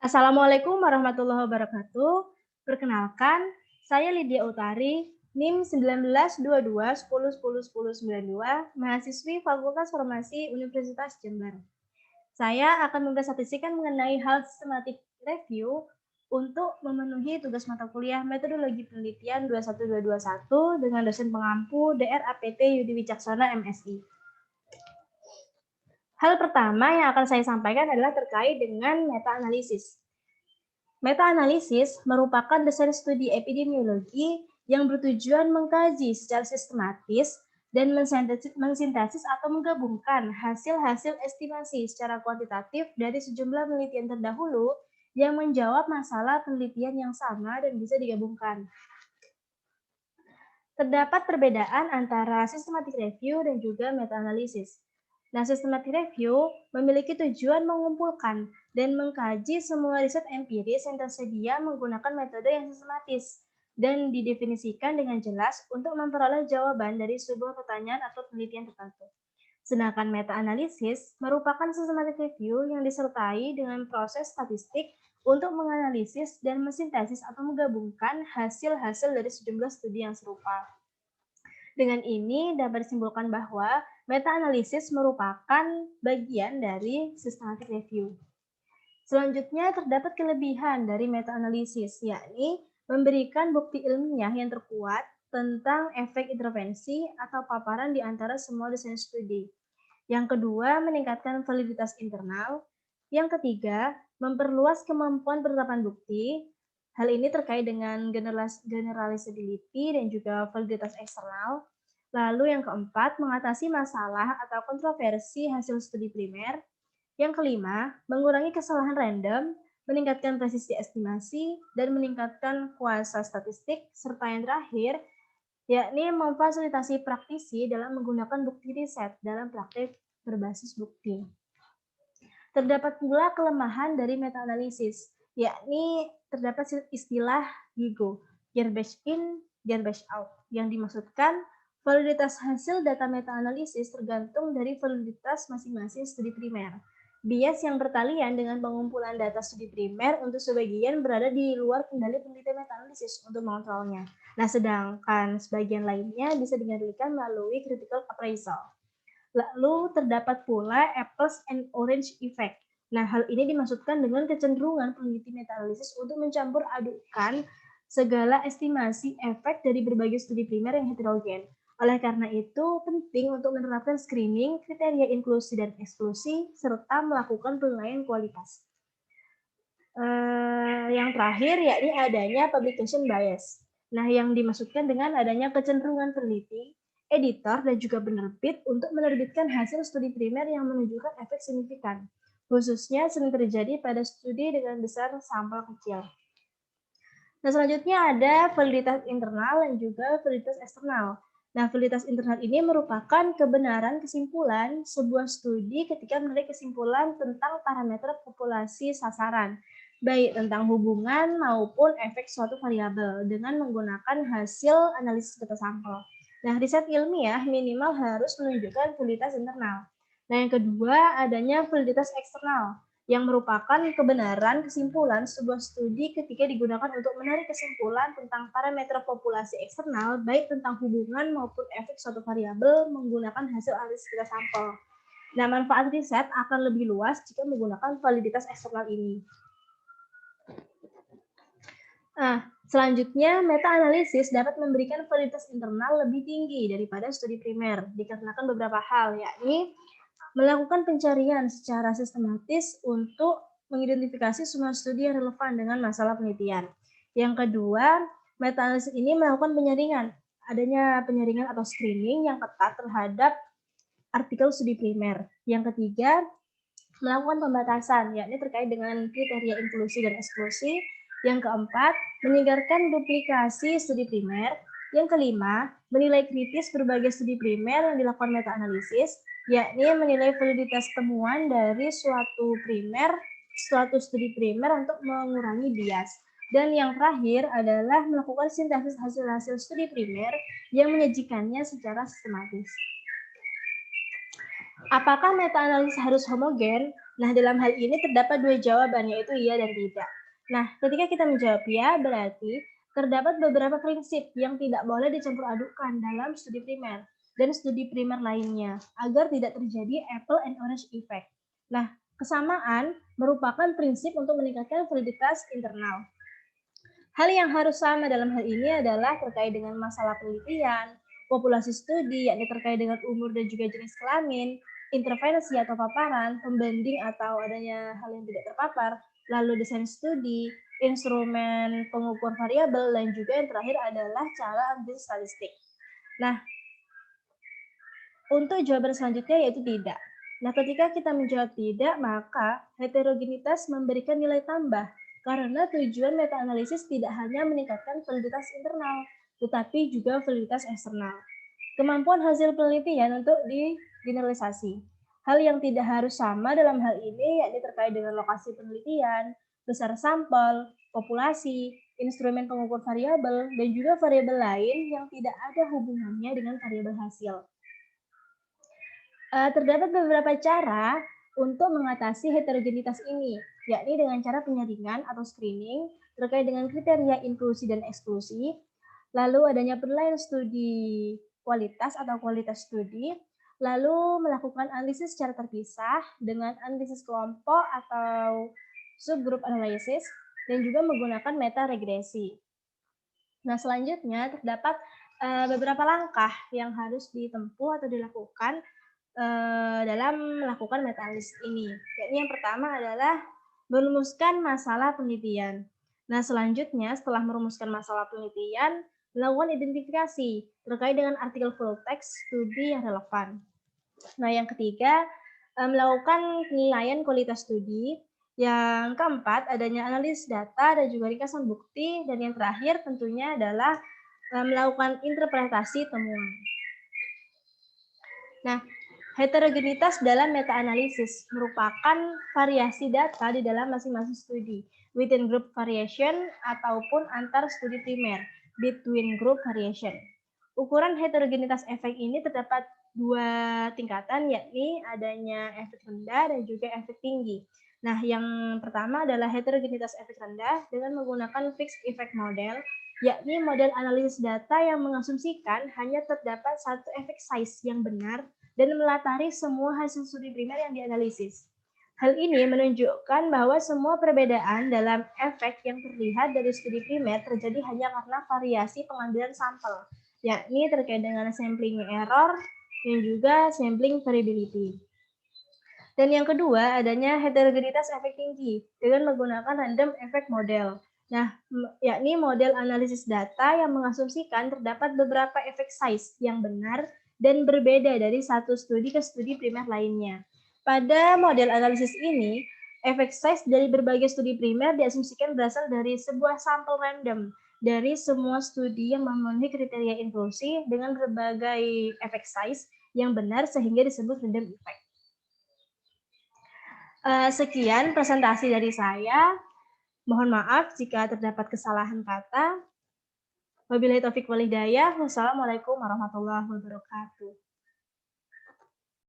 Assalamualaikum warahmatullahi wabarakatuh. Perkenalkan, saya Lydia Utari, NIM 192210101092, mahasiswi Fakultas Farmasi Universitas Jember. Saya akan mempresentasikan mengenai hal sistematik review untuk memenuhi tugas mata kuliah Metodologi Penelitian 21221 dengan dosen pengampu Dr. APT Yudi Wicaksana MSI. Hal pertama yang akan saya sampaikan adalah terkait dengan meta-analisis. Meta-analisis merupakan desain studi epidemiologi yang bertujuan mengkaji secara sistematis dan mensintesis atau menggabungkan hasil-hasil estimasi secara kuantitatif dari sejumlah penelitian terdahulu yang menjawab masalah penelitian yang sama dan bisa digabungkan. Terdapat perbedaan antara systematic review dan juga meta-analisis. Nah, systematic review memiliki tujuan mengumpulkan dan mengkaji semua riset empiris yang tersedia menggunakan metode yang sistematis dan didefinisikan dengan jelas untuk memperoleh jawaban dari sebuah pertanyaan atau penelitian tertentu. Sedangkan meta-analisis merupakan systematic review yang disertai dengan proses statistik untuk menganalisis dan mensintesis atau menggabungkan hasil-hasil dari sejumlah studi yang serupa. Dengan ini dapat disimpulkan bahwa meta-analisis merupakan bagian dari systematic review. Selanjutnya terdapat kelebihan dari meta-analisis, yakni memberikan bukti ilmiah yang terkuat tentang efek intervensi atau paparan di antara semua desain studi. Yang kedua, meningkatkan validitas internal. Yang ketiga, memperluas kemampuan penerapan bukti. Hal ini terkait dengan generalisability dan juga validitas eksternal. Lalu yang keempat, mengatasi masalah atau kontroversi hasil studi primer. Yang kelima, mengurangi kesalahan random, meningkatkan presisi estimasi, dan meningkatkan kuasa statistik. Serta yang terakhir, yakni memfasilitasi praktisi dalam menggunakan bukti riset dalam praktik berbasis bukti. Terdapat pula kelemahan dari meta-analisis, yakni terdapat istilah GIGO, garbage in, garbage out, yang dimaksudkan validitas hasil data meta-analisis tergantung dari validitas masing-masing studi primer. Bias yang bertalian dengan pengumpulan data studi primer untuk sebagian berada di luar kendali peneliti meta-analisis untuk mengontrolnya. Nah, sedangkan sebagian lainnya bisa dikendalikan melalui critical appraisal. Lalu terdapat pula apples and orange effect. Nah, hal ini dimaksudkan dengan kecenderungan peneliti meta-analisis untuk mencampur adukan segala estimasi efek dari berbagai studi primer yang heterogen. Oleh karena itu, penting untuk menerapkan screening, kriteria inklusi dan eksklusi, serta melakukan penilaian kualitas. Yang terakhir, yakni adanya publication bias. Nah, yang dimaksudkan dengan adanya kecenderungan peneliti, editor, dan juga penerbit untuk menerbitkan hasil studi primer yang menunjukkan efek signifikan. Khususnya sering terjadi pada studi dengan besar sampel kecil. Nah, selanjutnya ada validitas internal dan juga validitas eksternal. Nah, validitas internal ini merupakan kebenaran kesimpulan sebuah studi ketika menarik kesimpulan tentang parameter populasi sasaran, baik tentang hubungan maupun efek suatu variabel dengan menggunakan hasil analisis data sampel. Nah, riset ilmiah minimal harus menunjukkan validitas internal. Nah, yang kedua adanya validitas eksternal, yang merupakan kebenaran kesimpulan sebuah studi ketika digunakan untuk menarik kesimpulan tentang parameter populasi eksternal, baik tentang hubungan maupun efek suatu variabel menggunakan hasil analisis data sampel. Nah, manfaat riset akan lebih luas jika menggunakan validitas eksternal ini. Nah, selanjutnya, meta-analisis dapat memberikan validitas internal lebih tinggi daripada studi primer, dikarenakan beberapa hal, yakni melakukan pencarian secara sistematis untuk mengidentifikasi semua studi yang relevan dengan masalah penelitian. Yang kedua, meta-analisis ini melakukan penyaringan, adanya penyaringan atau screening yang ketat terhadap artikel studi primer. Yang ketiga, melakukan pembatasan, yakni terkait dengan kriteria inklusi dan eksklusi. Yang keempat, meninggalkan duplikasi studi primer. Yang kelima, menilai kritis berbagai studi primer yang dilakukan meta-analisis, yakni menilai validitas temuan dari suatu studi primer untuk mengurangi bias. Dan yang terakhir adalah melakukan sintesis hasil-hasil studi primer yang menyajikannya secara sistematis. Apakah meta-analisis harus homogen? Nah, dalam hal ini terdapat dua jawaban, yaitu iya dan tidak. Nah, ketika kita menjawab ya, berarti terdapat beberapa prinsip yang tidak boleh dicampur adukan dalam studi primer dan studi primer lainnya, agar tidak terjadi apple and orange effect. Nah, kesamaan merupakan prinsip untuk meningkatkan validitas internal. Hal yang harus sama dalam hal ini adalah terkait dengan masalah penelitian, populasi studi, yakni terkait dengan umur dan juga jenis kelamin, intervensi atau paparan, pembanding atau adanya hal yang tidak terpapar, lalu desain studi, instrumen pengukur variabel, dan juga yang terakhir adalah cara ambil statistik. Nah, untuk jawaban selanjutnya yaitu tidak. Nah, ketika kita menjawab tidak, maka heterogenitas memberikan nilai tambah karena tujuan meta-analisis tidak hanya meningkatkan validitas internal, tetapi juga validitas eksternal. Kemampuan hasil penelitian untuk digeneralisasi. Hal yang tidak harus sama dalam hal ini yakni terkait dengan lokasi penelitian, besar sampel, populasi, instrumen pengukur variabel, dan juga variabel lain yang tidak ada hubungannya dengan variabel hasil. Terdapat beberapa cara untuk mengatasi heterogenitas ini, yakni dengan cara penyaringan atau screening terkait dengan kriteria inklusi dan eksklusi, lalu adanya penilaian studi kualitas atau kualitas studi, lalu melakukan analisis secara terpisah dengan analisis kelompok atau subgroup analysis, dan juga menggunakan meta regresi. Nah, selanjutnya terdapat beberapa langkah yang harus ditempuh atau dilakukan dalam melakukan meta-analisis ini. Yakni yang pertama adalah merumuskan masalah penelitian. Nah, selanjutnya setelah merumuskan masalah penelitian, melakukan identifikasi terkait dengan artikel full text studi yang relevan. Nah, yang ketiga, melakukan penilaian kualitas studi. Yang keempat, adanya analisis data dan juga ringkasan bukti. Dan yang terakhir tentunya adalah melakukan interpretasi temuan. Nah, heterogenitas dalam meta-analisis merupakan variasi data di dalam masing-masing studi, within group variation ataupun antar studi primer, between group variation. Ukuran heterogenitas efek ini terdapat dua tingkatan, yakni adanya efek rendah dan juga efek tinggi. Nah, yang pertama adalah heterogenitas efek rendah dengan menggunakan fixed effect model, yakni model analisis data yang mengasumsikan hanya terdapat satu efek size yang benar dan melatari semua hasil studi primer yang dianalisis. Hal ini menunjukkan bahwa semua perbedaan dalam efek yang terlihat dari studi primer terjadi hanya karena variasi pengambilan sampel, yakni terkait dengan sampling error dan juga sampling variability. Dan yang kedua, adanya heterogenitas efek tinggi dengan menggunakan random effect model. Nah, yakni model analisis data yang mengasumsikan terdapat beberapa efek size yang benar dan berbeda dari satu studi ke studi primer lainnya. Pada model analisis ini, efek size dari berbagai studi primer diasumsikan berasal dari sebuah sampel random dari semua studi yang memenuhi kriteria inklusi dengan berbagai efek size yang benar sehingga disebut random effect. Sekian presentasi dari saya. Mohon maaf jika terdapat kesalahan kata. Wabillahi taufiq wal hidayah. Wassalamualaikum warahmatullahi wabarakatuh.